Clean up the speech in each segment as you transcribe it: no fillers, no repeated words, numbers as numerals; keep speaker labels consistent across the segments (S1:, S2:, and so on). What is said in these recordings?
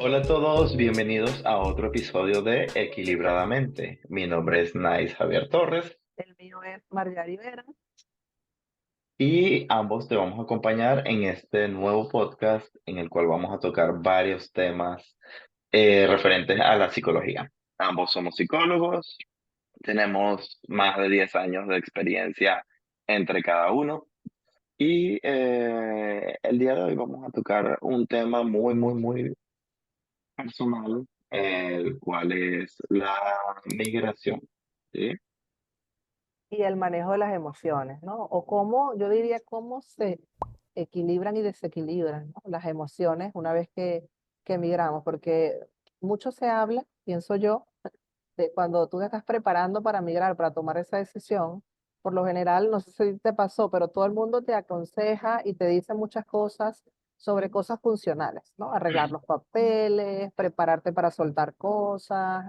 S1: Hola a todos, bienvenidos a otro episodio de Equilibradamente. Mi nombre es Nais Javier Torres
S2: El mío es Margarita Vera.
S1: y ambos te vamos a acompañar en este nuevo podcast en el cual vamos a tocar varios temas referentes a la psicología. Ambos somos psicólogos, tenemos más de 10 años de experiencia entre cada uno y el día de hoy vamos a tocar un tema muy personal, el cual es la migración, ¿sí?
S2: Y el manejo de las emociones, ¿no? O cómo, yo diría, cómo se equilibran y desequilibran, ¿no? Las emociones una vez que emigramos, porque mucho se habla, pienso yo, de cuando tú te estás preparando para migrar, para tomar esa decisión. Por lo general, no sé si te pasó, pero todo el mundo te aconseja y te dice muchas cosas sobre cosas funcionales, ¿no? Arreglar los papeles, prepararte para soltar cosas,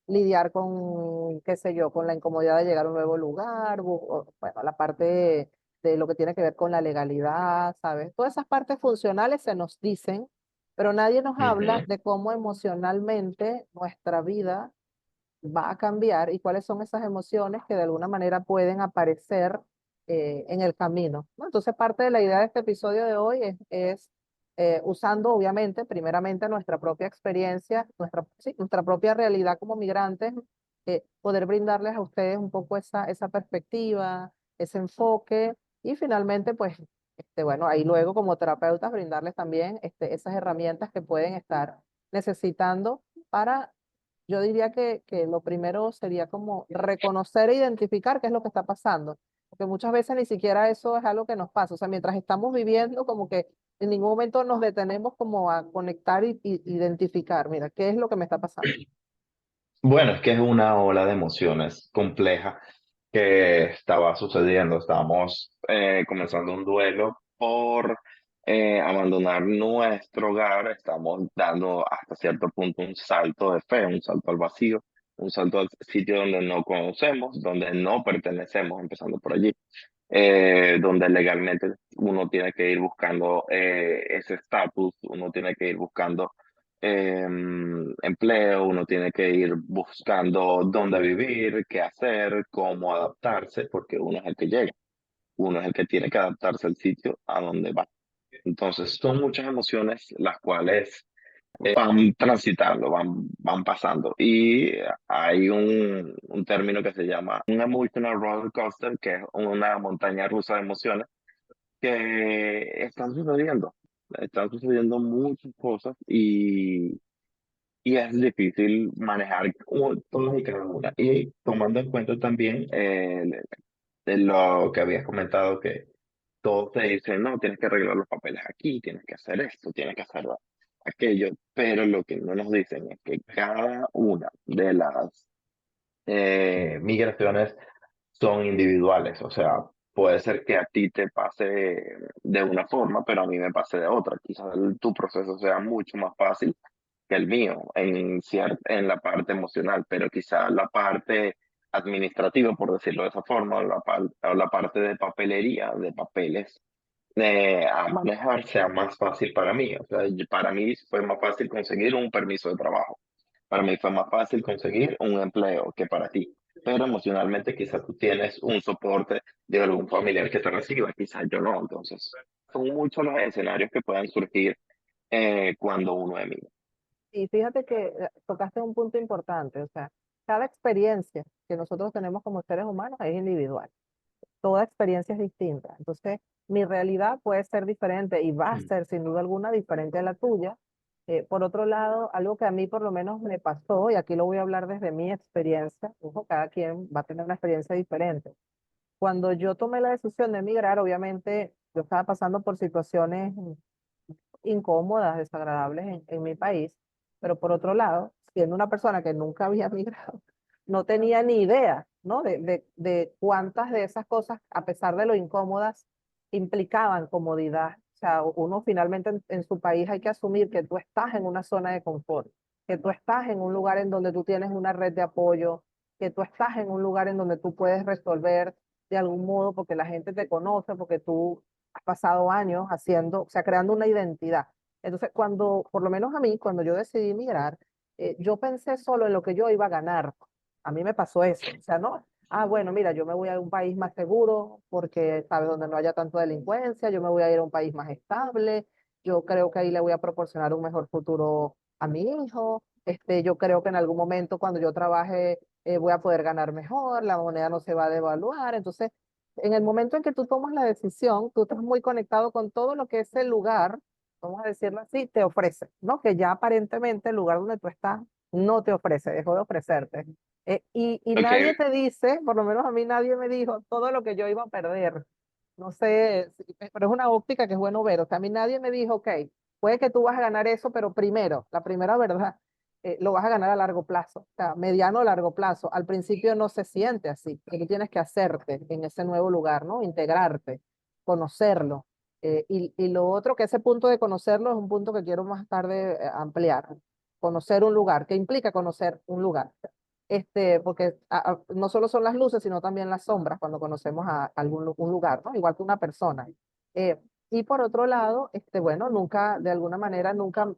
S2: lidiar con, qué sé yo, con la incomodidad de llegar a un nuevo lugar, bueno, la parte de lo que tiene que ver con la legalidad, ¿sabes? Todas esas partes funcionales se nos dicen, pero nadie nos habla
S1: Ujú.
S2: de cómo emocionalmente nuestra vida va a cambiar y cuáles son esas emociones que de alguna manera pueden aparecer en el camino, ¿no? Entonces, parte de la idea de este episodio de hoy es usando, obviamente, primeramente nuestra propia experiencia, sí, nuestra propia realidad como migrantes, poder brindarles a ustedes un poco esa perspectiva, ese enfoque y finalmente, pues, bueno, ahí luego como terapeutas brindarles también esas herramientas que pueden estar necesitando para, yo diría que lo primero sería como reconocer e identificar qué es lo que está pasando, porque muchas veces ni siquiera eso es algo que nos pasa, o sea, mientras estamos viviendo, como que en ningún momento nos detenemos como a conectar y identificar, mira, qué es lo que me está pasando.
S1: Bueno, es que es una ola de emociones compleja que estaba sucediendo. Estábamos comenzando un duelo por abandonar nuestro hogar. Estamos dando hasta cierto punto un salto de fe, un salto al vacío, un salto al sitio donde no conocemos, donde no pertenecemos, empezando por allí, donde legalmente uno tiene que ir buscando ese estatus, uno tiene que ir buscando empleo, uno tiene que ir buscando dónde vivir, qué hacer, cómo adaptarse, porque uno es el que llega, uno es el que tiene que adaptarse al sitio a donde va. Entonces, son muchas emociones las cuales van transitando, van pasando. Y hay un término que se llama un emotional roller coaster, que es una montaña rusa de emociones que están sucediendo. Están sucediendo muchas cosas y es difícil manejar todas y cada una. Y tomando en cuenta también de lo que habías comentado, que todos te dicen, no, tienes que arreglar los papeles aquí, tienes que hacer esto, tienes que hacer aquello, pero lo que no nos dicen es que cada una de las migraciones son individuales, o sea, puede ser que a ti te pase de una forma, pero a mí me pase de otra. Quizás tu proceso sea mucho más fácil que el mío en la parte emocional, pero quizás la parte administrativa, por decirlo de esa forma, o la parte de papelería, de papeles, a manejar sea más fácil para mí. O sea, para mí fue más fácil conseguir un permiso de trabajo. Para mí fue más fácil conseguir un empleo que para ti. Pero emocionalmente quizás tú tienes un soporte de algún familiar que te reciba, quizás yo no. Entonces, son muchos los escenarios que pueden surgir cuando uno emigra.
S2: Y fíjate que tocaste un punto importante, o sea, cada experiencia que nosotros tenemos como seres humanos es individual. Toda experiencia es distinta. Entonces, mi realidad puede ser diferente y va a ser sin duda alguna diferente a la tuya. Por otro lado, algo que a mí por lo menos me pasó, y aquí lo voy a hablar desde mi experiencia, ojo, cada quien va a tener una experiencia diferente. Cuando yo tomé la decisión de emigrar, obviamente yo estaba pasando por situaciones incómodas, desagradables en mi país, pero por otro lado, siendo una persona que nunca había migrado, no tenía ni idea, ¿no? De cuántas de esas cosas, a pesar de lo incómodas, implicaban comodidad. O sea, uno finalmente en su país hay que asumir que tú estás en una zona de confort, que tú estás en un lugar en donde tú tienes una red de apoyo, que tú estás en un lugar en donde tú puedes resolver de algún modo porque la gente te conoce, porque tú has pasado años haciendo, o sea, creando una identidad. Entonces, cuando, por lo menos a mí, cuando yo decidí migrar, yo pensé solo en lo que yo iba a ganar. A mí me pasó eso. O sea, no, bueno, mira, yo me voy a un país más seguro porque, ¿sabes? Donde no haya tanto delincuencia, yo me voy a ir a un país más estable, yo creo que ahí le voy a proporcionar un mejor futuro a mi hijo, yo creo que en algún momento cuando yo trabaje voy a poder ganar mejor, la moneda no se va a devaluar, entonces, en el momento en que tú tomas la decisión, tú estás muy conectado con todo lo que ese lugar, vamos a decirlo así, te ofrece, ¿no? Que ya aparentemente el lugar donde tú estás no te ofrece, dejó de ofrecerte. Y
S1: Ok,
S2: nadie te dice, por lo menos a mí nadie me dijo todo lo que yo iba a perder. No sé, pero es una óptica que es bueno ver. O sea, a mí nadie me dijo, ok, puede que tú vas a ganar eso, pero primero, la primera verdad, lo vas a ganar a largo plazo, o sea, mediano o largo plazo. Al principio no se siente así, porque tú tienes que hacerte en ese nuevo lugar, ¿no? Integrarte, conocerlo. Y lo otro, que ese punto de conocerlo es un punto que quiero más tarde ampliar. Conocer un lugar, ¿qué implica conocer un lugar? Porque no solo son las luces, sino también las sombras cuando conocemos a un lugar, ¿no? Igual que una persona. Eh, y por otro lado, bueno, nunca, de alguna manera, nunca,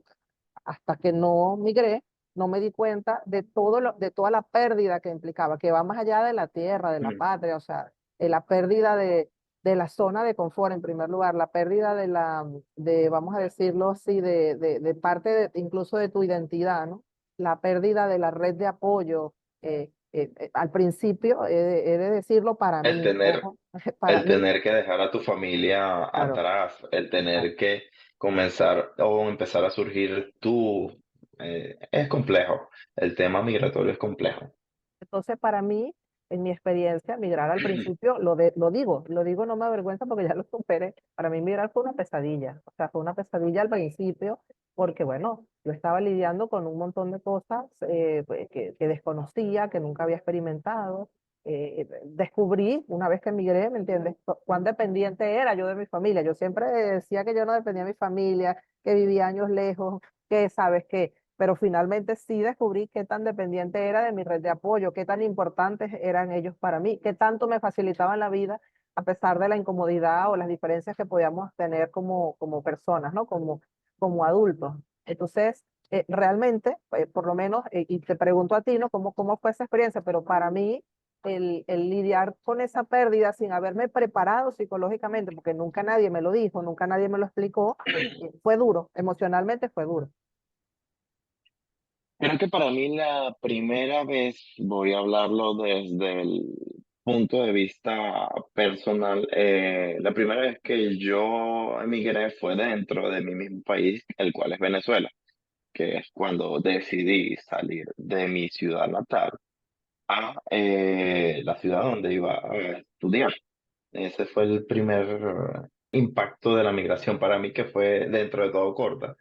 S2: hasta que no migré, no me di cuenta de de toda la pérdida que implicaba, que va más allá de la tierra, de la
S1: mm,
S2: patria, o sea, la pérdida de la zona de confort en primer lugar, la pérdida vamos a decirlo así, de parte incluso de tu identidad, ¿no? La pérdida de la red de apoyo. Al principio, he de decirlo para
S1: el
S2: mí,
S1: tener,
S2: ojo, para
S1: el
S2: mí,
S1: tener que dejar a tu familia
S2: claro.
S1: atrás, el tener que comenzar o empezar a surgir tú, es complejo. El tema migratorio es complejo.
S2: Entonces, para mí, en mi experiencia, migrar al principio, lo digo, no me avergüenza porque ya lo superé. Para mí migrar fue una pesadilla, o sea, fue una pesadilla al principio porque, bueno, yo estaba lidiando con un montón de cosas pues, que desconocía, que nunca había experimentado. Descubrí, una vez que migré, ¿me entiendes?, cuán dependiente era yo de mi familia. Yo siempre decía que yo no dependía de mi familia, que vivía años lejos, que, ¿sabes qué? Pero finalmente sí descubrí qué tan dependiente era de mi red de apoyo, qué tan importantes eran ellos para mí, qué tanto me facilitaban la vida a pesar de la incomodidad o las diferencias que podíamos tener como personas, ¿no? Como adultos. Entonces, realmente, por lo menos, y te pregunto a ti, ¿no? ¿Cómo fue esa experiencia? Pero para mí, el lidiar con esa pérdida sin haberme preparado psicológicamente, porque nunca nadie me lo dijo, nunca nadie me lo explicó, fue duro, emocionalmente fue duro.
S1: Creo que para mí la primera vez, voy a hablarlo desde el punto de vista personal, la primera vez que yo emigré fue dentro de mi mismo país, el cual es Venezuela, que es cuando decidí salir de mi ciudad natal a la ciudad donde iba a estudiar. Ese fue el primer impacto de la migración para mí, que fue dentro de todo corta,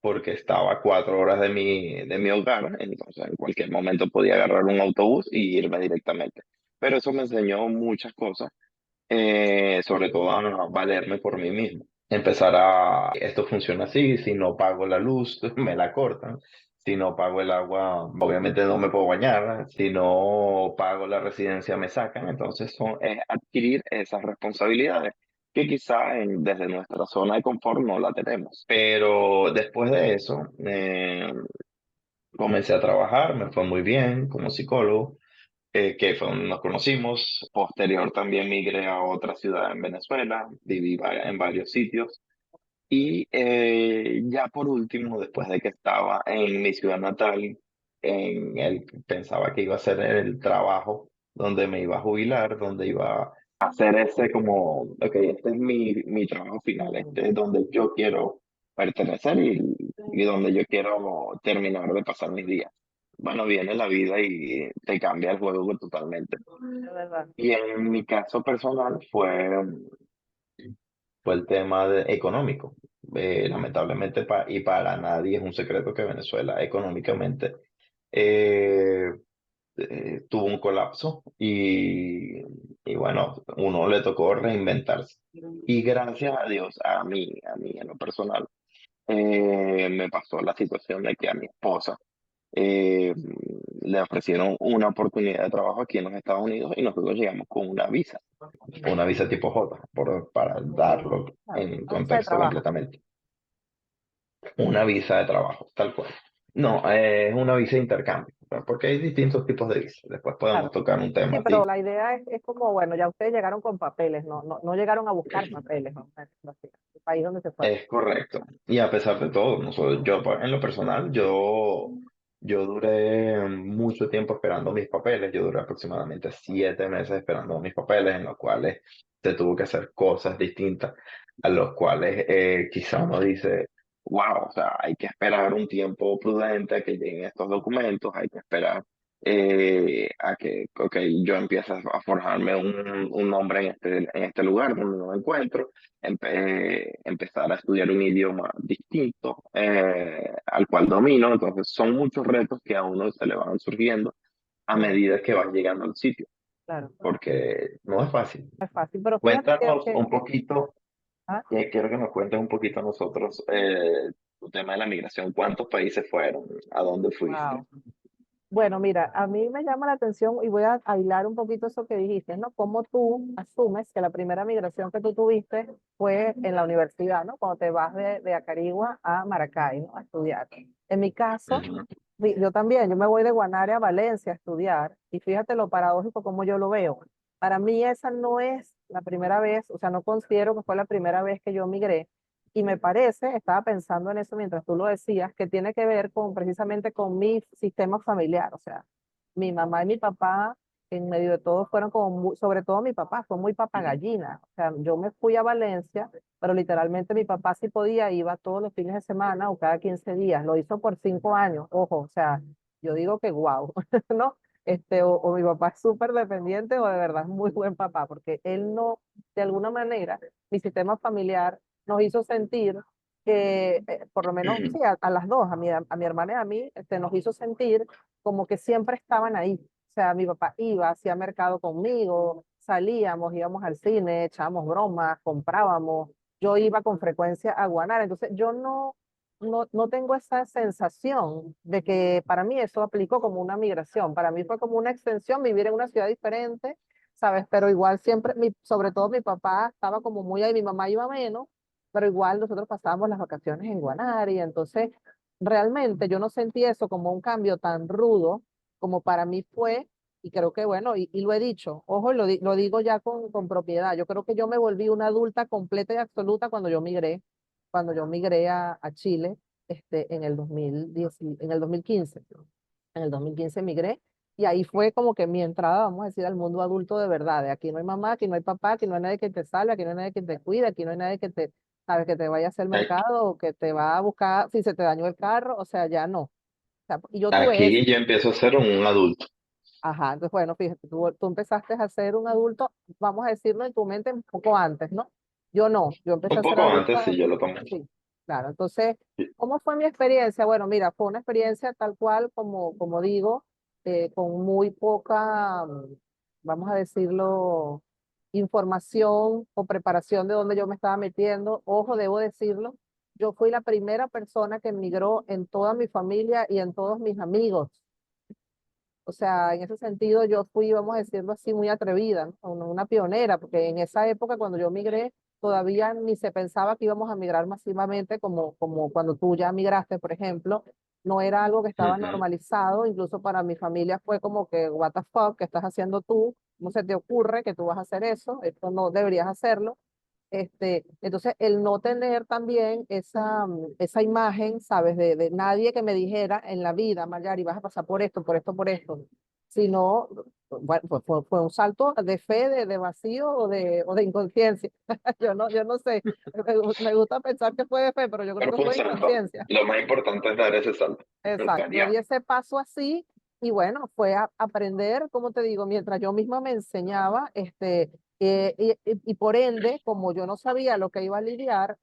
S1: porque estaba a 4 horas de mi hogar, entonces en cualquier momento podía agarrar un autobús y irme directamente. Pero eso me enseñó muchas cosas, sobre todo a valerme por mí mismo. Empezar esto funciona así, si no pago la luz, me la cortan. Si no pago el agua, obviamente no me puedo bañar. Si no pago la residencia, me sacan. Entonces es adquirir esas responsabilidades que quizá desde nuestra zona de confort no la tenemos. Pero después de eso, comencé a trabajar, me fue muy bien como psicólogo, que fue donde nos conocimos. Posterior también migré a otra ciudad en Venezuela, viví en varios sitios. Y ya por último, después de que estaba en mi ciudad natal, pensaba que iba a ser el trabajo donde me iba a jubilar, donde iba a hacer ese como, ok, este es mi trabajo final, este es donde yo quiero pertenecer y donde yo quiero terminar de pasar mis días. Bueno, viene la vida y te cambia el juego totalmente.
S2: De verdad.
S1: Y en mi caso personal fue el tema económico. Lamentablemente, y para nadie es un secreto que Venezuela económicamente eh, tuvo un colapso y bueno, uno le tocó reinventarse. Y gracias a Dios, a mí en lo personal, me pasó la situación de que a mi esposa eh, le ofrecieron una oportunidad de trabajo aquí en los Estados Unidos y nosotros llegamos con una visa tipo J, para darlo
S2: Claro,
S1: en
S2: una visa de
S1: contexto
S2: trabajo.
S1: completamente. Una visa de trabajo, tal cual. No, es una visa de intercambio, ¿no? Porque hay distintos tipos de visas. Después podemos
S2: Claro.
S1: tocar un tema
S2: Sí,
S1: así.
S2: pero la idea es como, bueno, ya ustedes llegaron con papeles, no llegaron a buscar papeles, vamos a decirlo así, el país donde se fueron.
S1: Es correcto. Y a pesar de todo, yo en lo personal, yo duré mucho tiempo esperando mis papeles. Yo duré aproximadamente 7 meses esperando mis papeles, en los cuales se tuvo que hacer cosas distintas, a los cuales quizá uno dice, wow, o sea, hay que esperar un tiempo prudente a que lleguen estos documentos, hay que esperar a que, ok, yo empiece a forjarme un nombre en este lugar donde no me encuentro, empezar a estudiar un idioma distinto al cual domino. Entonces son muchos retos que a uno se le van surgiendo a
S2: Sí,
S1: medida que vas llegando al sitio,
S2: claro,
S1: porque no es fácil.
S2: no es fácil, pero fíjate
S1: Cuéntanos un poquito,
S2: ah,
S1: quiero que nos cuentes un poquito a nosotros tu tema de la migración. ¿Cuántos países fueron? ¿A dónde fuiste?
S2: wow. Bueno, mira, a mí me llama la atención y voy a hilar un poquito eso que dijiste, ¿no? Cómo tú asumes que la primera migración que tú tuviste fue en la universidad, ¿no? Cuando te vas de Acarigua a Maracay, ¿no? A estudiar. En mi caso,
S1: Ujú,
S2: yo también, yo me voy de Guanare a Valencia a estudiar y fíjate lo paradójico como yo lo veo. Para mí esa no es la primera vez, o sea, no considero que fue la primera vez que yo migré y me parece, estaba pensando en eso mientras tú lo decías, que tiene que ver con precisamente con mi sistema familiar, o sea, mi mamá y mi papá en medio de todo fueron como, sobre todo mi papá, fue muy papagallina, o sea, yo me fui a Valencia, pero literalmente mi papá sí podía, iba todos los fines de semana o cada 15 días, lo hizo por 5 años, ojo, o sea, yo digo que guau, ¿no? O mi papá es súper dependiente o de verdad es muy buen papá, porque él no, de alguna manera, mi sistema familiar nos hizo sentir que, por lo menos,
S1: ujú.
S2: sí, a las dos, a mi hermana y a mí, nos hizo sentir como que siempre estaban ahí. O sea, mi papá iba, hacía mercado conmigo, salíamos, íbamos al cine, echábamos bromas, comprábamos. Yo iba con frecuencia a Guanara. Entonces, yo no tengo esa sensación de que para mí eso aplicó como una migración. Para mí fue como una extensión, vivir en una ciudad diferente, ¿sabes? Pero igual siempre, sobre todo mi papá estaba como muy ahí, mi mamá iba menos, pero igual nosotros pasábamos las vacaciones en Guanare. Entonces, realmente yo no sentí eso como un cambio tan rudo como para mí fue, y creo que bueno, y lo he dicho, ojo, lo digo ya con propiedad, yo creo que yo me volví una adulta completa y absoluta cuando yo migré a Chile en el 2010, en el 2015. En el 2015 migré y ahí fue como que mi entrada, vamos a decir, al mundo adulto de verdad. De aquí no hay mamá, aquí no hay papá, aquí no hay nadie que te salve, aquí no hay nadie que te cuide, aquí no hay nadie que te, sabes, que te vaya a hacer mercado o que te va a buscar si se te dañó el carro, o sea, ya no. O sea, y yo tuve eso.
S1: Aquí yo empiezo a ser un adulto.
S2: Ajá, entonces bueno, fíjate, tú empezaste a ser un adulto, vamos a decirlo en tu mente un poco antes, ¿no? Yo no, yo empecé
S1: Un
S2: a ser
S1: poco antes,
S2: adulta,
S1: sí, yo lo tomé.
S2: sí, claro. Entonces, ¿cómo fue mi experiencia? Bueno, mira, fue una experiencia tal cual como digo, con muy poca, vamos a decirlo, información o preparación de dónde yo me estaba metiendo. Ojo, debo decirlo, yo fui la primera persona que emigró en toda mi familia y en todos mis amigos. O sea, en ese sentido yo fui, vamos a decirlo así, muy atrevida, ¿no? Una pionera, porque en esa época cuando yo migré, todavía ni se pensaba que íbamos a migrar masivamente como cuando tú ya migraste, por ejemplo. No era algo que estaba
S1: Ujú.
S2: normalizado, incluso para mi familia fue como que, what the fuck, ¿qué estás haciendo tú? ¿Cómo se te ocurre que tú vas a hacer eso? Esto no deberías hacerlo. Entonces, el no tener también esa imagen, ¿sabes? De nadie que me dijera en la vida, Mayari, vas a pasar por esto, por esto, por esto, sino, bueno, pues fue un salto de fe, de vacío o de inconsciencia. Yo no sé, me gusta pensar que fue de fe, pero yo creo
S1: Pero
S2: que
S1: fue un
S2: fue
S1: salto.
S2: inconsciencia.
S1: Lo más importante es dar ese salto.
S2: Exacto, yo
S1: Ya.
S2: di ese paso así y bueno, fue a aprender, como te digo, mientras yo misma me enseñaba, y por ende, como yo no sabía lo que iba a lidiar,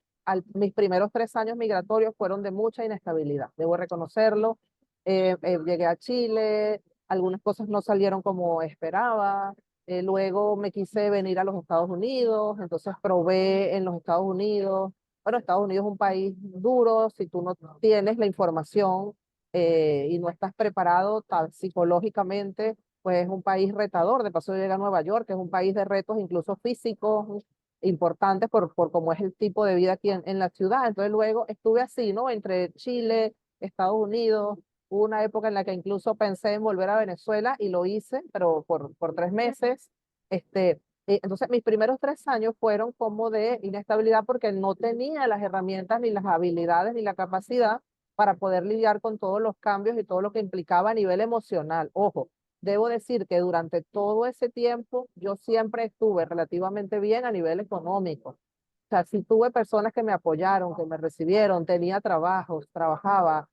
S2: mis primeros 3 años migratorios fueron de mucha inestabilidad, debo reconocerlo. Llegué a Chile, algunas cosas no salieron como esperaba, luego me quise venir a los Estados Unidos, entonces probé en los Estados Unidos. Bueno, Estados Unidos es un país duro, si tú no tienes la información y no estás preparado psicológicamente, pues es un país retador. De paso, llega a Nueva York, que es un país de retos incluso físicos. importantes por cómo es el tipo de vida aquí en la ciudad. Entonces luego estuve así, ¿no? Entre Chile, Estados Unidos. Hubo una época en la que incluso pensé en volver a Venezuela y lo hice, pero por 3 meses. Entonces, mis primeros 3 años fueron como de inestabilidad porque no tenía las herramientas, ni las habilidades, ni la capacidad para poder lidiar con todos los cambios y todo lo que implicaba a nivel emocional. Ojo, debo decir que durante todo ese tiempo yo siempre estuve relativamente bien a nivel económico. O sea, sí tuve personas que me apoyaron, que me recibieron, tenía trabajos, trabajaba,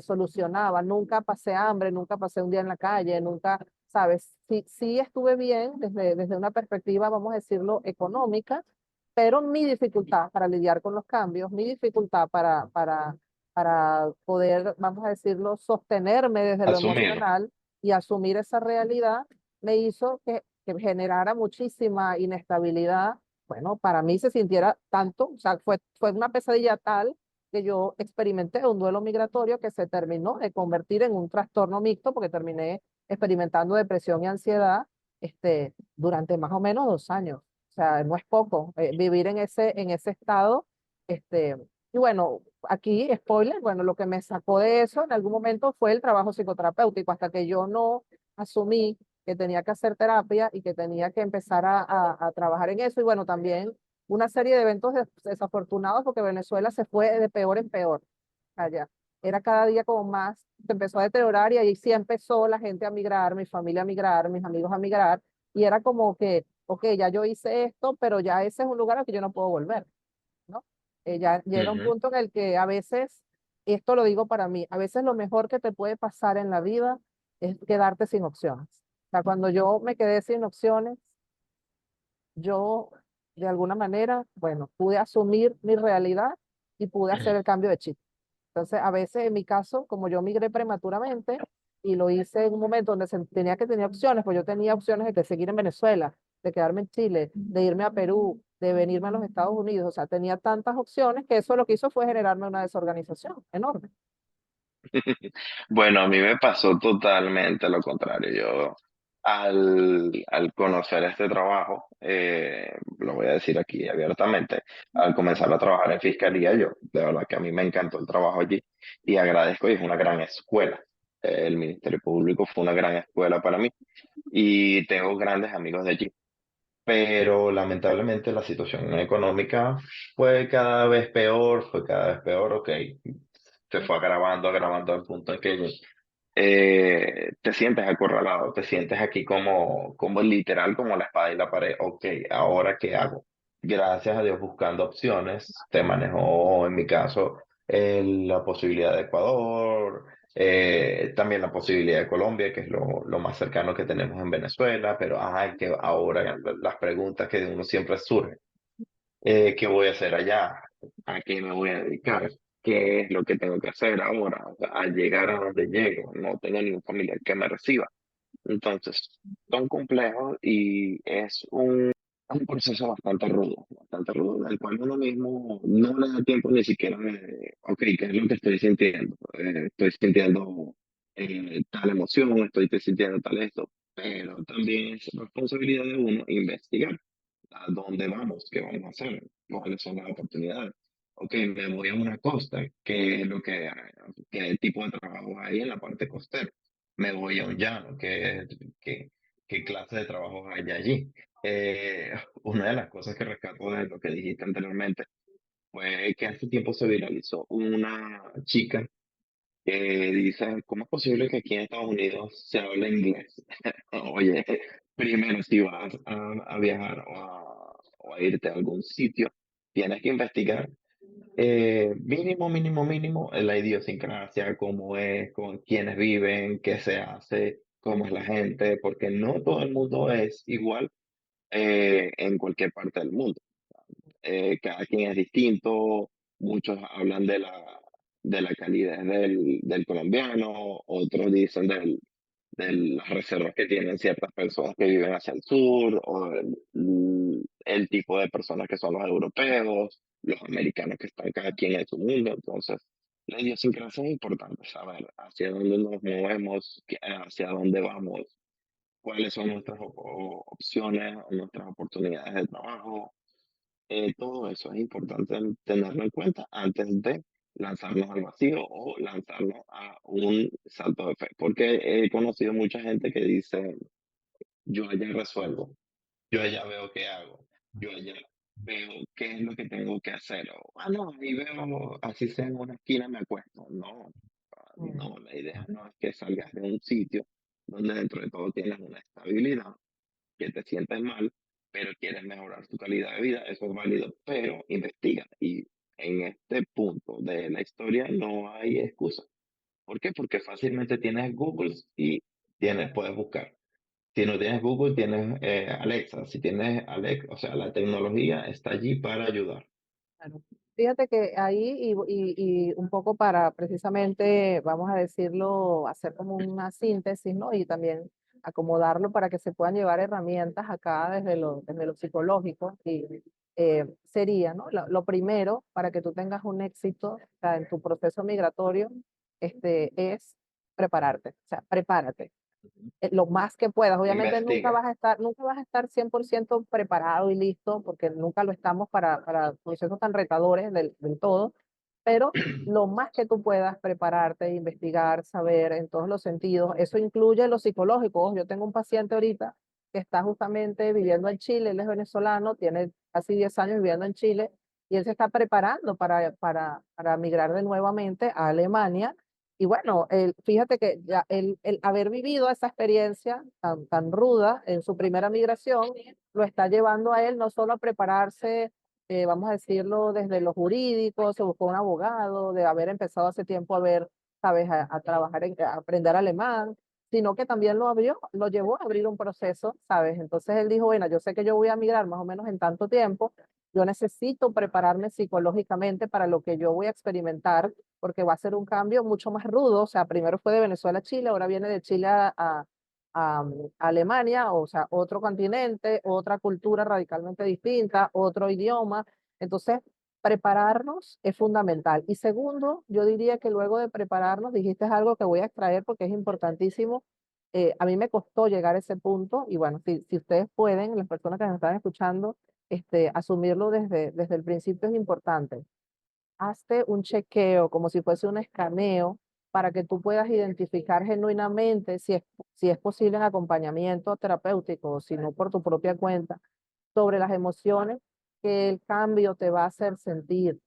S2: solucionaba, nunca pasé hambre, nunca pasé un día en la calle, nunca, ¿sabes? Sí, sí estuve bien desde una perspectiva, vamos a decirlo, económica, pero mi dificultad para lidiar con los cambios, mi dificultad para poder, vamos a decirlo, sostenerme desde lo
S1: Asumirlo.
S2: emocional y asumir esa realidad, me hizo que generara muchísima inestabilidad. Bueno, para mí se sintiera tanto, o sea, fue una pesadilla tal que yo experimenté un duelo migratorio que se terminó de convertir en un trastorno mixto porque terminé experimentando depresión y ansiedad durante más o menos 2 años. O sea, no es poco vivir en ese estado. Este, y bueno, aquí, spoiler, bueno, lo que me sacó de eso en algún momento fue el trabajo psicoterapéutico, hasta que yo no asumí que tenía que hacer terapia y que tenía que empezar a trabajar en eso. Y bueno, también una serie de eventos desafortunados porque Venezuela se fue de peor en peor allá. Era cada día como más, se empezó a deteriorar y ahí sí empezó la gente a migrar, mi familia a migrar, mis amigos a migrar. Y era como que, ok, ya yo hice esto, pero ya ese es un lugar al que yo no puedo volver, ¿no? Ya llega un
S1: Ujú.
S2: punto en el que a veces, esto lo digo para mí, a veces lo mejor que te puede pasar en la vida es quedarte sin opciones. O sea, cuando yo me quedé sin opciones, yo de alguna manera, bueno, pude asumir mi realidad y pude hacer el cambio de chip. Entonces, a veces en mi caso, como yo migré prematuramente y lo hice en un momento donde tenía que tener opciones, pues yo tenía opciones de seguir en Venezuela, de quedarme en Chile, de irme a Perú, de venirme a los Estados Unidos. O sea, tenía tantas opciones que eso lo que hizo fue generarme una desorganización enorme.
S1: Bueno, a mí me pasó totalmente lo contrario. Yo, al conocer este trabajo, lo voy a decir aquí abiertamente, al comenzar a trabajar en fiscalía, yo, de verdad que a mí me encantó el trabajo allí y agradezco y es una gran escuela. El Ministerio Público fue una gran escuela para mí y tengo grandes amigos de allí. Pero lamentablemente la situación económica fue cada vez peor, ok, se fue agravando al punto en que te sientes acorralado, te sientes aquí como literal, como la espada y la pared. Ok, ¿ahora qué hago? Gracias a Dios buscando opciones, te manejó en mi caso la posibilidad de Ecuador, también la posibilidad de Colombia, que es lo más cercano que tenemos en Venezuela, pero ay, que ahora las preguntas que de uno siempre surgen. ¿Qué voy a hacer allá? ¿A qué me voy a dedicar? ¿Qué es lo que tengo que hacer ahora? O sea, al llegar a donde llego, no tengo ningún familiar que me reciba. Entonces, son complejos y es un proceso bastante rudo, del cual uno mismo no le da tiempo ni siquiera de, ok, ¿qué es lo que estoy sintiendo? Estoy sintiendo tal emoción, estoy sintiendo tal esto, pero también es responsabilidad de uno investigar a dónde vamos, qué vamos a hacer, cuáles son las oportunidades. Ok, me voy a una costa, qué tipo de trabajo hay en la parte costera. Me voy a un llano, qué, qué clase de trabajo hay allí. Una de las cosas que rescato de lo que dijiste anteriormente fue que hace tiempo se viralizó una chica que dice, ¿cómo es posible que aquí en Estados Unidos se hable inglés? Oye, primero si vas a viajar o a irte a algún sitio, tienes que investigar mínimo, la idiosincrasia, cómo es, con quiénes viven, qué se hace, cómo es la gente, porque no todo el mundo es igual en cualquier parte del mundo. Cada quien es distinto, muchos hablan de la calidez del colombiano, otros dicen de las reservas que tienen ciertas personas que viven hacia el sur, o el tipo de personas que son los europeos, los americanos que están cada quien en su mundo. Entonces, la idiosincrasia es importante saber hacia dónde nos movemos, hacia dónde vamos, cuáles son nuestras opciones, nuestras oportunidades de trabajo. todo eso es importante tenerlo en cuenta antes de lanzarnos al vacío o lanzarnos a un salto de fe, porque he conocido mucha gente que dice, yo allá resuelvo, yo allá veo qué hago, yo allá veo qué es lo que tengo que hacer, o, no, ahí veo, así sea en una esquina me acuesto. No,
S2: Mm,
S1: no, la idea no es que salgas de un sitio donde dentro de todo tienes una estabilidad, que te sientes mal, pero quieres mejorar tu calidad de vida, eso es válido, pero investiga. Y en este punto de la historia no hay excusa. ¿Por qué? Porque fácilmente tienes Google y puedes buscar. Si no tienes Google, tienes Alexa. Si tienes Alexa, o sea, la tecnología está allí para ayudar.
S2: claro. Fíjate que ahí y un poco para precisamente, vamos a decirlo, hacer como una síntesis, ¿no? Y también acomodarlo para que se puedan llevar herramientas acá desde lo psicológico. Y sería, ¿no? Lo primero para que tú tengas un éxito, o sea, en tu proceso migratorio, es prepararte. O sea, prepárate lo más que puedas. Obviamente
S1: Investiga.
S2: nunca vas a estar 100% preparado y listo, porque nunca lo estamos para procesos tan retadores del todo, pero lo más que tú puedas prepararte, investigar, saber en todos los sentidos, eso incluye lo psicológico. Yo tengo un paciente ahorita que está justamente viviendo en Chile, él es venezolano, tiene casi 10 años viviendo en Chile, y él se está preparando para migrar de nuevamente a Alemania y bueno, fíjate que ya el haber vivido esa experiencia tan ruda en su primera migración, lo está llevando a él no solo a prepararse, vamos a decirlo, desde lo jurídico, se buscó un abogado, de haber empezado hace tiempo a ver, sabes, a trabajar, a aprender alemán, sino que también lo llevó a abrir un proceso, sabes. Entonces él dijo, bueno, yo sé que yo voy a migrar más o menos en tanto tiempo, yo necesito prepararme psicológicamente para lo que yo voy a experimentar porque va a ser un cambio mucho más rudo. O sea, primero fue de Venezuela a Chile, ahora viene de Chile a Alemania, o sea, otro continente, otra cultura radicalmente distinta, otro idioma. Entonces, prepararnos es fundamental. Y segundo, yo diría que luego de prepararnos, dijiste algo que voy a extraer porque es importantísimo. A mí me costó llegar a ese punto y bueno, si ustedes pueden, las personas que nos están escuchando, asumirlo desde el principio es importante. Hazte un chequeo como si fuese un escaneo para que tú puedas identificar genuinamente si es posible en acompañamiento terapéutico o si no por tu propia cuenta, sobre las emociones que el cambio te va a hacer sentir.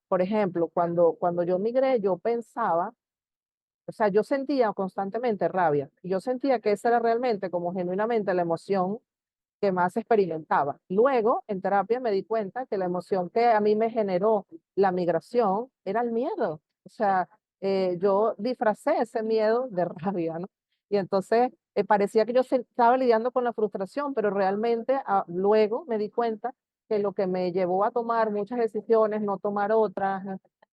S2: Por ejemplo, cuando yo migré, yo pensaba, o sea, yo sentía constantemente rabia. Y yo sentía que esa era realmente como genuinamente la emoción que más experimentaba. Luego, en terapia me di cuenta que la emoción que a mí me generó la migración era el miedo. O sea, yo disfracé ese miedo de rabia, ¿no? Y entonces parecía que yo estaba lidiando con la frustración, pero realmente luego me di cuenta que lo que me llevó a tomar muchas decisiones, no tomar otras,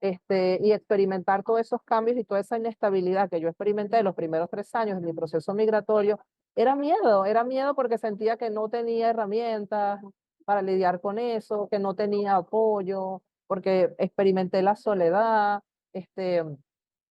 S2: y experimentar todos esos cambios y toda esa inestabilidad que yo experimenté los primeros 3 años de mi proceso migratorio, era miedo porque sentía que no tenía herramientas para lidiar con eso, que no tenía apoyo, porque experimenté la soledad, este,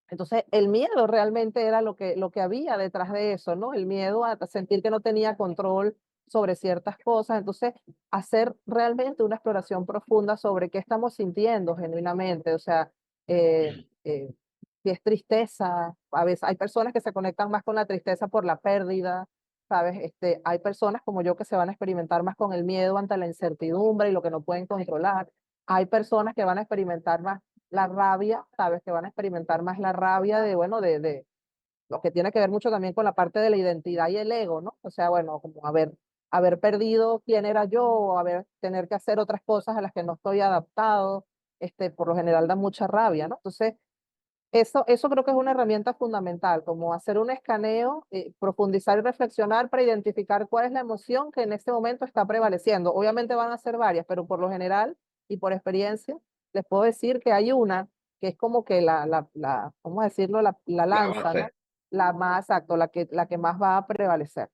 S2: entonces el miedo realmente era lo que había detrás de eso, ¿no? El miedo a sentir que no tenía control sobre ciertas cosas, entonces hacer realmente una exploración profunda sobre qué estamos sintiendo genuinamente, o sea, eh, eh, si es tristeza, a veces hay personas que se conectan más con la tristeza por la pérdida, ¿sabes? Hay personas como yo que se van a experimentar más con el miedo ante la incertidumbre y lo que no pueden controlar. Hay personas que van a experimentar más la rabia, ¿sabes? Que van a experimentar más la rabia de, bueno, de lo que tiene que ver mucho también con la parte de la identidad y el ego, ¿no? O sea, bueno, como haber perdido quién era yo, o tener que hacer otras cosas a las que no estoy adaptado, por lo general da mucha rabia, ¿no? Entonces, eso creo que es una herramienta fundamental, como hacer un escaneo, profundizar y reflexionar para identificar cuál es la emoción que en este momento está prevaleciendo. Obviamente van a ser varias, pero por lo general y por experiencia, les puedo decir que hay una que es como que ¿cómo decirlo? La
S1: La
S2: lanza,
S1: base.
S2: ¿no? La más, exacto, la que más va a prevalecer.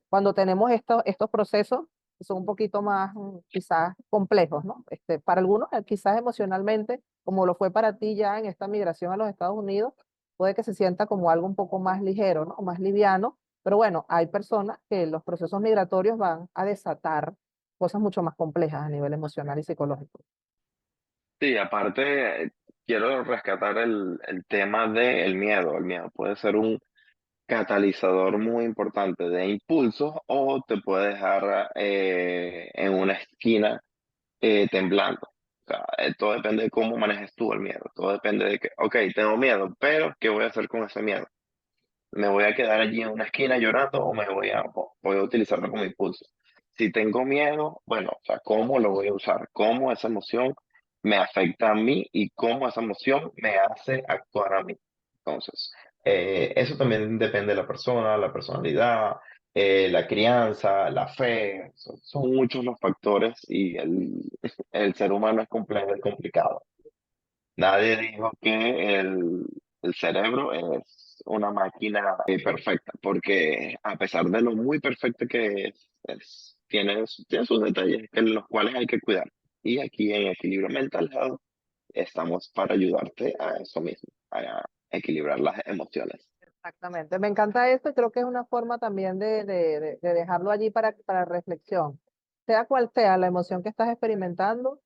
S2: Cuando tenemos estos procesos, que son un poquito más quizás complejos, ¿no? Para algunos quizás emocionalmente como lo fue para ti ya en esta migración a los Estados Unidos, puede que se sienta como algo un poco más ligero, ¿no? Más liviano, pero bueno, hay personas que los procesos migratorios van a desatar cosas mucho más complejas a nivel emocional y psicológico.
S1: Sí, aparte, quiero rescatar el tema del miedo. El miedo puede ser un catalizador muy importante de impulsos o te puede dejar en una esquina temblando. O sea, todo depende de cómo manejes tú el miedo. Todo depende de que, ok, tengo miedo, pero ¿qué voy a hacer con ese miedo? ¿Me voy a quedar allí en una esquina llorando o voy a utilizarlo como impulso? Si tengo miedo, bueno, o sea, ¿cómo lo voy a usar? ¿Cómo esa emoción me afecta a mí y cómo esa emoción me hace actuar a mí? Entonces, eso también depende de la persona, la personalidad, la crianza, la fe. Son muchos los factores y el ser humano es complejo y complicado. Nadie dijo que el cerebro es una máquina perfecta, porque a pesar de lo muy perfecto que tiene sus detalles en los cuales hay que cuidar. Y aquí en Equilibrio Mental Health estamos para ayudarte a eso mismo, a equilibrar las emociones.
S2: Exactamente. Me encanta esto y creo que es una forma también de dejarlo allí para reflexión. Sea cual sea la emoción que estás experimentando,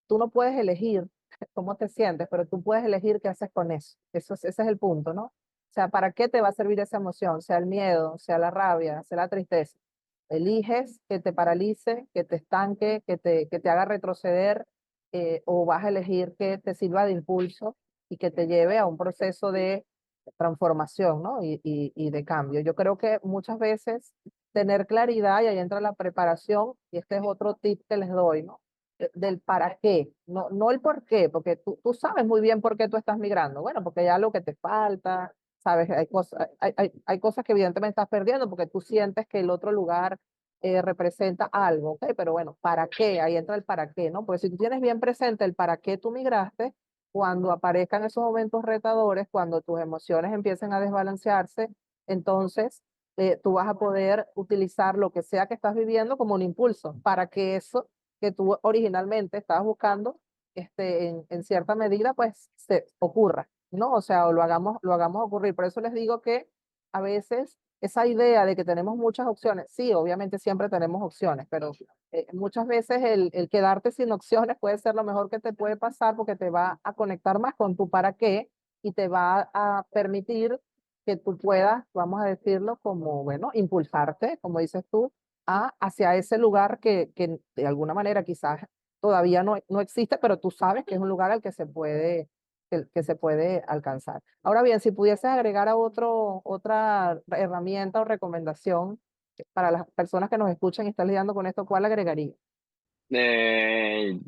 S2: tú no puedes elegir cómo te sientes, pero tú puedes elegir qué haces con eso. Ese es el punto, ¿no? O sea, ¿para qué te va a servir esa emoción? Sea el miedo, sea la rabia, sea la tristeza. Eliges que te paralice, que te estanque, que te haga retroceder, o vas a elegir que te sirva de impulso y que te lleve a un proceso de transformación, ¿no? Y de cambio. Yo creo que muchas veces tener claridad, y ahí entra la preparación, y este es otro tip que les doy, ¿no? Del para qué, no el por qué, porque tú sabes muy bien por qué tú estás migrando. Bueno, porque hay algo que te falta, sabes, hay cosas que evidentemente estás perdiendo porque tú sientes que el otro lugar representa algo, ¿ok? Pero bueno, ¿para qué? Ahí entra el para qué, ¿no? Porque si tú tienes bien presente el para qué tú migraste, cuando aparezcan esos momentos retadores, cuando tus emociones empiecen a desbalancearse, entonces tú vas a poder utilizar lo que sea que estás viviendo como un impulso para que eso que tú originalmente estabas buscando, en cierta medida, pues se ocurra, ¿no? O sea, o lo hagamos ocurrir. Por eso les digo que a veces esa idea de que tenemos muchas opciones, sí, obviamente siempre tenemos opciones, pero muchas veces el quedarte sin opciones puede ser lo mejor que te puede pasar porque te va a conectar más con tu para qué y te va a permitir que tú puedas, vamos a decirlo, como, bueno, impulsarte, como dices tú, hacia ese lugar que de alguna manera quizás todavía no existe, pero tú sabes que es un lugar al que que se puede alcanzar. Ahora bien, si pudieses agregar a otra herramienta o recomendación para las personas que nos escuchan y están lidiando con esto, ¿cuál agregaría?
S1: Eh,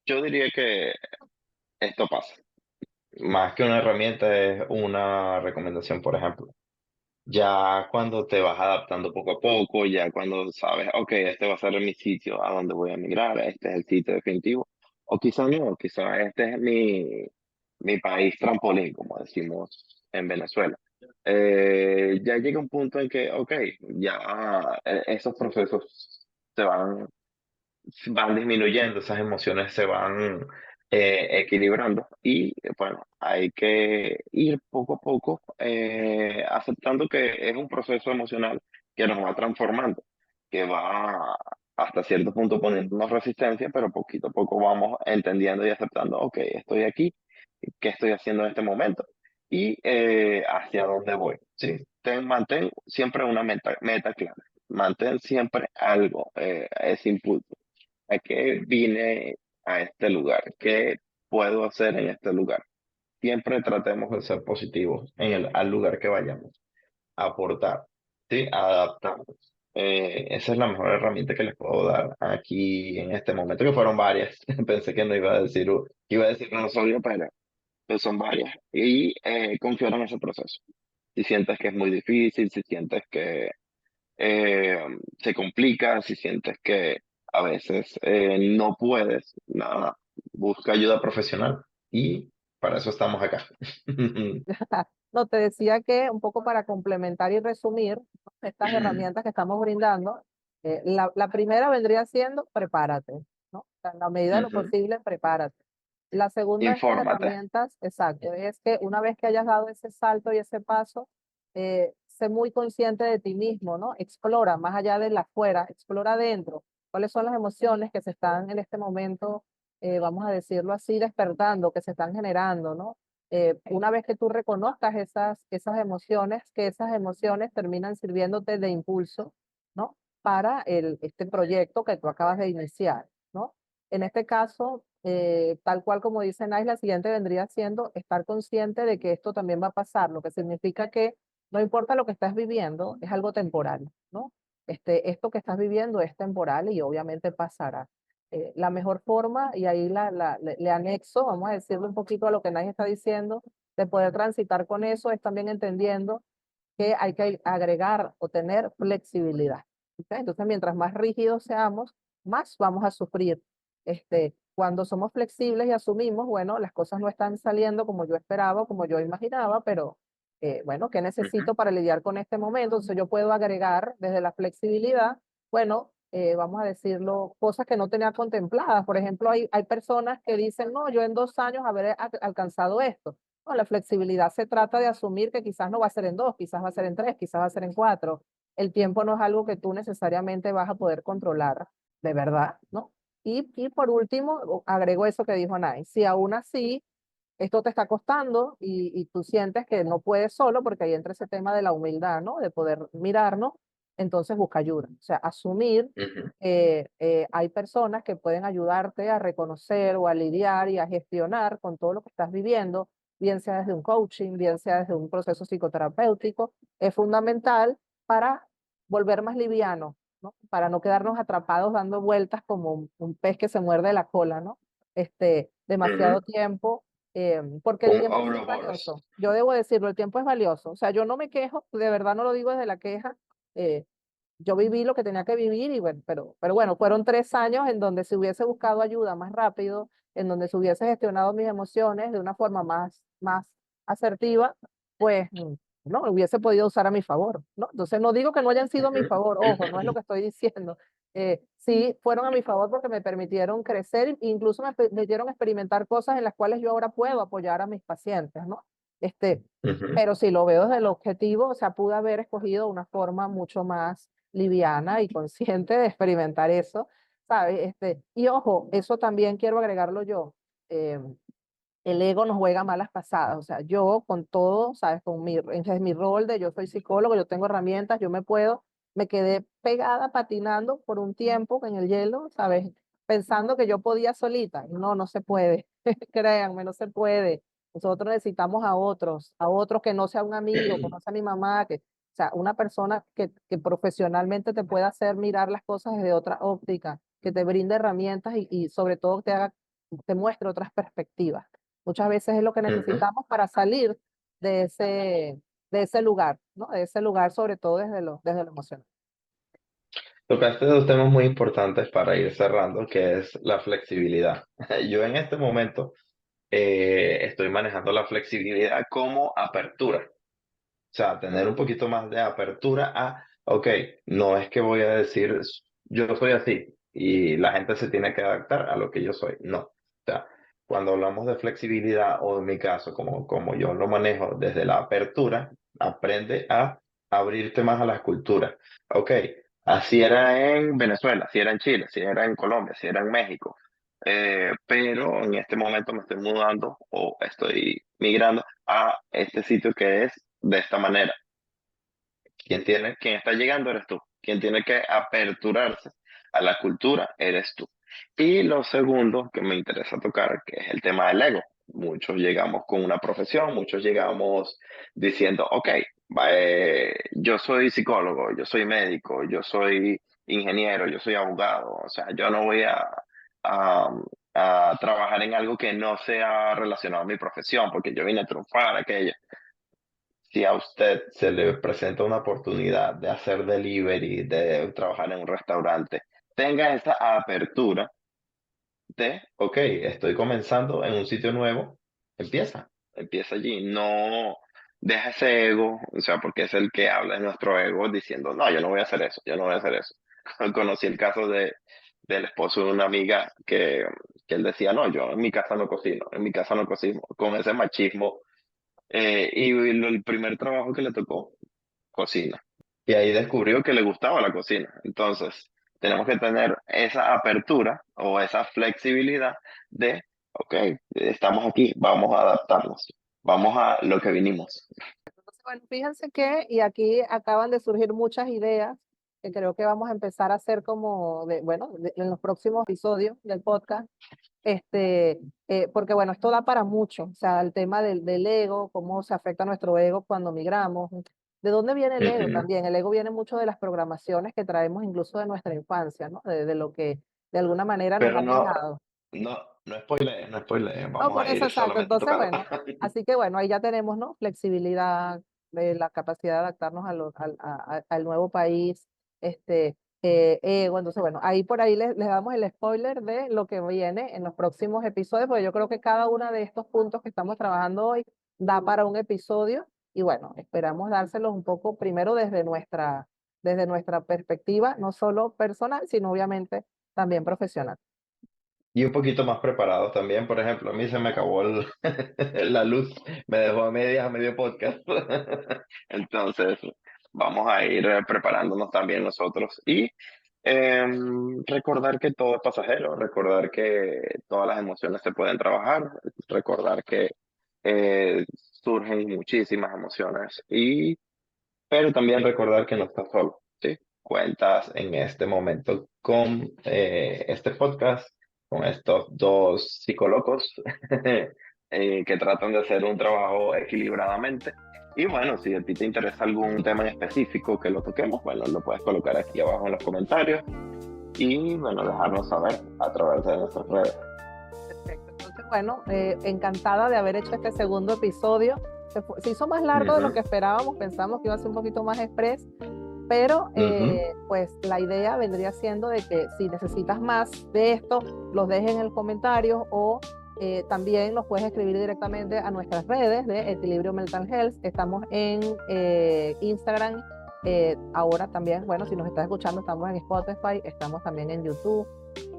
S1: yo diría que esto pasa. Más que una herramienta es una recomendación, por ejemplo. Ya cuando te vas adaptando poco a poco, ya cuando sabes, ok, este va a ser mi sitio a donde voy a migrar, este es el sitio definitivo, o quizá no, quizá este es mi país trampolín, como decimos en Venezuela. Ya llega un punto en que, ok, ya esos procesos se van disminuyendo, esas emociones se van equilibrando y bueno, hay que ir poco a poco aceptando que es un proceso emocional que nos va transformando, que va hasta cierto punto poniéndonos resistencia, pero poquito a poco vamos entendiendo y aceptando, ok, estoy aquí, ¿qué estoy haciendo en este momento? Y hacia dónde voy, ¿sí? Mantén siempre una meta clara, mantén siempre algo, ese impulso. ¿A qué vine a este lugar? ¿Qué puedo hacer en este lugar? Siempre tratemos de ser positivos al lugar que vayamos, aportar, ¿sí? Adaptarnos. Esa es la mejor herramienta que les puedo dar aquí en este momento, que fueron varias. Pensé que no iba a decir, iba a decir no solo, pero son varias. Y confiar en ese proceso. Si sientes que es muy difícil, si sientes que eh, se complica, si sientes que a veces no puedes, nada, busca ayuda profesional y para eso estamos acá.
S2: No, te decía que un poco para complementar y resumir, ¿no?, estas herramientas que estamos brindando, la primera vendría siendo prepárate, ¿no? O sea, en la medida de lo
S1: Ujú.
S2: posible, prepárate. La segunda de estas
S1: Infórmate.
S2: herramientas, exacto, es que una vez que hayas dado ese salto y ese paso, sé muy consciente de ti mismo, ¿no? Explora más allá de la afuera, explora adentro. cuáles son las emociones que se están en este momento, vamos a decirlo así, despertando, que se están generando, ¿no? Una vez que tú reconozcas esas emociones, que esas emociones terminan sirviéndote de impulso, ¿no? Para este proyecto que tú acabas de iniciar, ¿no? En este caso, tal cual como dice Nais, la siguiente vendría siendo estar consciente de que esto también va a pasar, lo que significa que no importa lo que estás viviendo, es algo temporal, ¿no? Esto que estás viviendo es temporal y obviamente pasará. La mejor forma, y ahí le anexo, vamos a decirle un poquito a lo que Nais está diciendo, de poder transitar con eso, es también entendiendo que hay que agregar o tener flexibilidad. ¿Ok? Entonces, mientras más rígidos seamos, más vamos a sufrir. Cuando somos flexibles y asumimos, bueno, las cosas no están saliendo como yo esperaba, como yo imaginaba, pero bueno, ¿qué
S1: Ujú,
S2: necesito para lidiar con este momento? Entonces yo puedo agregar desde la flexibilidad, bueno, vamos a decirlo, cosas que no tenía contempladas. Por ejemplo, hay personas que dicen, no, yo en 2 años habré alcanzado esto. No, la flexibilidad se trata de asumir que quizás no va a ser en 2, quizás va a ser en 3, quizás va a ser en 4. El tiempo no es algo que tú necesariamente vas a poder controlar, de verdad, ¿no? Y por último, agrego eso que dijo Nay, si aún así esto te está costando y tú sientes que no puedes solo, porque ahí entra ese tema de la humildad, ¿no? De poder mirarnos, entonces busca ayuda. O sea, asumir
S1: ujú,
S2: hay personas que pueden ayudarte a reconocer o a lidiar y a gestionar con todo lo que estás viviendo, bien sea desde un coaching, bien sea desde un proceso psicoterapéutico, es fundamental para volver más liviano, ¿no? Para no quedarnos atrapados dando vueltas como un pez que se muerde la cola, ¿no?
S1: ujú.
S2: Demasiado tiempo, porque el
S1: Un
S2: tiempo sí es
S1: Ouroboros.
S2: valioso. Yo debo decirlo, el tiempo es valioso. O sea, yo no me quejo, de verdad no lo digo desde la queja. eh, yo viví lo que tenía que vivir y bueno, pero bueno, fueron 3 años en donde si hubiese buscado ayuda más rápido, en donde se hubiese gestionado mis emociones de una forma más asertiva, pues no, hubiese podido usar a mi favor, ¿no? Entonces no digo que no hayan sido a mi
S1: Ujú,
S2: favor, ojo, no es lo que estoy diciendo. Sí fueron a mi favor porque me permitieron crecer, e incluso me permitieron experimentar cosas en las cuales yo ahora puedo apoyar a mis pacientes, ¿no?
S1: ujú,
S2: Pero si lo veo desde el objetivo, o sea, pude haber escogido una forma mucho más liviana y consciente de experimentar eso, ¿sabes? Y ojo, eso también quiero agregarlo yo. eh, el ego nos juega malas pasadas, o sea, yo con todo, ¿sabes? Ese es mi rol de yo soy psicólogo, yo tengo herramientas, me quedé pegada patinando por un tiempo en el hielo, ¿sabes? Pensando que yo podía solita. No, no se puede, créanme, no se puede. Nosotros necesitamos a otros que no sea un amigo, que no sea mi mamá, o sea, una persona que profesionalmente te pueda hacer mirar las cosas desde otra óptica, que te brinde herramientas y sobre todo te muestre otras perspectivas. Muchas veces es lo que
S1: ujú.
S2: necesitamos para salir de de ese lugar, ¿no? De ese lugar, sobre todo desde lo emocional.
S1: Tocaste dos temas muy importantes para ir cerrando, que es la flexibilidad. Yo en este momento estoy manejando la flexibilidad como apertura. O sea, tener un poquito más de apertura a, ok, no es que voy a decir, yo soy así y la gente se tiene que adaptar a lo que yo soy. No. O sea, cuando hablamos de flexibilidad, o en mi caso, como yo lo manejo desde la apertura, aprende a abrirte más a las culturas. Ok, así era en Venezuela, así era en Chile, así era en Colombia, así era en México. Pero en este momento me estoy mudando o estoy migrando a este sitio que es de esta manera. Quien está llegando eres tú. Quien tiene que aperturarse a la cultura eres tú. Y lo segundo que me interesa tocar, que es el tema del ego. Muchos llegamos con una profesión, muchos llegamos diciendo, ok, yo soy psicólogo, yo soy médico, yo soy ingeniero, yo soy abogado, o sea, yo no voy a, a trabajar en algo que no sea relacionado a mi profesión, porque yo vine a triunfar, aquello. Si a usted se le presenta una oportunidad de hacer delivery, de trabajar en un restaurante, tenga esa apertura de, ok, estoy comenzando en un sitio nuevo, empieza allí, no deja ese ego, o sea, porque es el que habla de nuestro ego diciendo, no, yo no voy a hacer eso, yo no voy a hacer eso. Conocí el caso del esposo de una amiga que él decía, no, yo en mi casa no cocino, en mi casa no cocino, con ese machismo y el primer trabajo que le tocó, cocina. Y ahí descubrió que le gustaba la cocina. Entonces, tenemos que tener esa apertura o esa flexibilidad de, ok, estamos aquí, vamos a adaptarnos, vamos a lo que vinimos.
S2: Entonces, bueno, fíjense que, y aquí acaban de surgir muchas ideas que creo que vamos a empezar a hacer como, bueno, en los próximos episodios del podcast, porque bueno, esto da para mucho, o sea, el tema del ego, cómo se afecta nuestro ego cuando migramos. ¿De dónde viene el ego
S1: Ujú.
S2: también? El ego viene mucho de las programaciones que traemos incluso de nuestra infancia, ¿no? De lo que de alguna manera nos
S1: Pero
S2: han
S1: no,
S2: dejado.
S1: no, no spoileen, no spoileen,
S2: No,
S1: vamos
S2: por
S1: a
S2: eso,
S1: ir
S2: exacto.
S1: solamente
S2: Entonces,
S1: tocando.
S2: bueno, así que bueno, ahí ya tenemos, ¿no? Flexibilidad, de la capacidad de adaptarnos al nuevo país, ego. Entonces, bueno, ahí por ahí les damos el spoiler de lo que viene en los próximos episodios, porque yo creo que cada uno de estos puntos que estamos trabajando hoy da para un episodio y bueno, esperamos dárselos un poco primero desde nuestra perspectiva, no solo personal, sino obviamente también profesional.
S1: Y un poquito más preparados también, por ejemplo, a mí se me acabó la luz, me dejó a medias, a medio podcast. Entonces, vamos a ir preparándonos también nosotros y recordar que todo es pasajero, recordar que todas las emociones se pueden trabajar, recordar que surgen muchísimas emociones y pero también recordar que no estás solo, ¿sí? Cuentas en este momento con este podcast, con estos dos psicólogos que tratan de hacer un trabajo equilibradamente. Y bueno, si a ti te interesa algún tema en específico que lo toquemos, bueno, lo puedes colocar aquí abajo en los comentarios y bueno, dejarnos saber a través de nuestras redes.
S2: Perfecto. Entonces, bueno, encantada de haber hecho este segundo episodio. Se hizo más largo de lo
S1: Ujú,
S2: que esperábamos, pensamos que iba a ser un poquito más express, pero
S1: ujú.
S2: pues la idea vendría siendo de que si necesitas más de esto, los dejes en el comentario o también nos puedes escribir directamente a nuestras redes de Equilibrio Mental Health. Estamos en Instagram, ahora también, bueno, si nos estás escuchando, estamos en Spotify, estamos también en YouTube.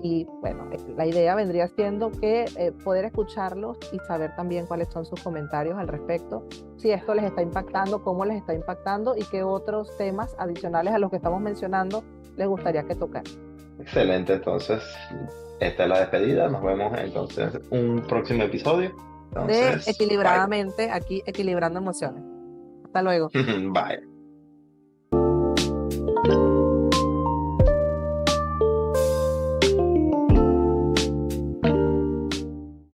S2: Y bueno, la idea vendría siendo que poder escucharlos y saber también cuáles son sus comentarios al respecto, si esto les está impactando, cómo les está impactando y qué otros temas adicionales a los que estamos mencionando les gustaría que tocaran.
S1: Excelente, entonces esta es la despedida, nos vemos entonces un próximo episodio.
S2: De
S1: Entonces, bye.
S2: equilibradamente, aquí equilibrando emociones. Hasta luego.
S1: Bye.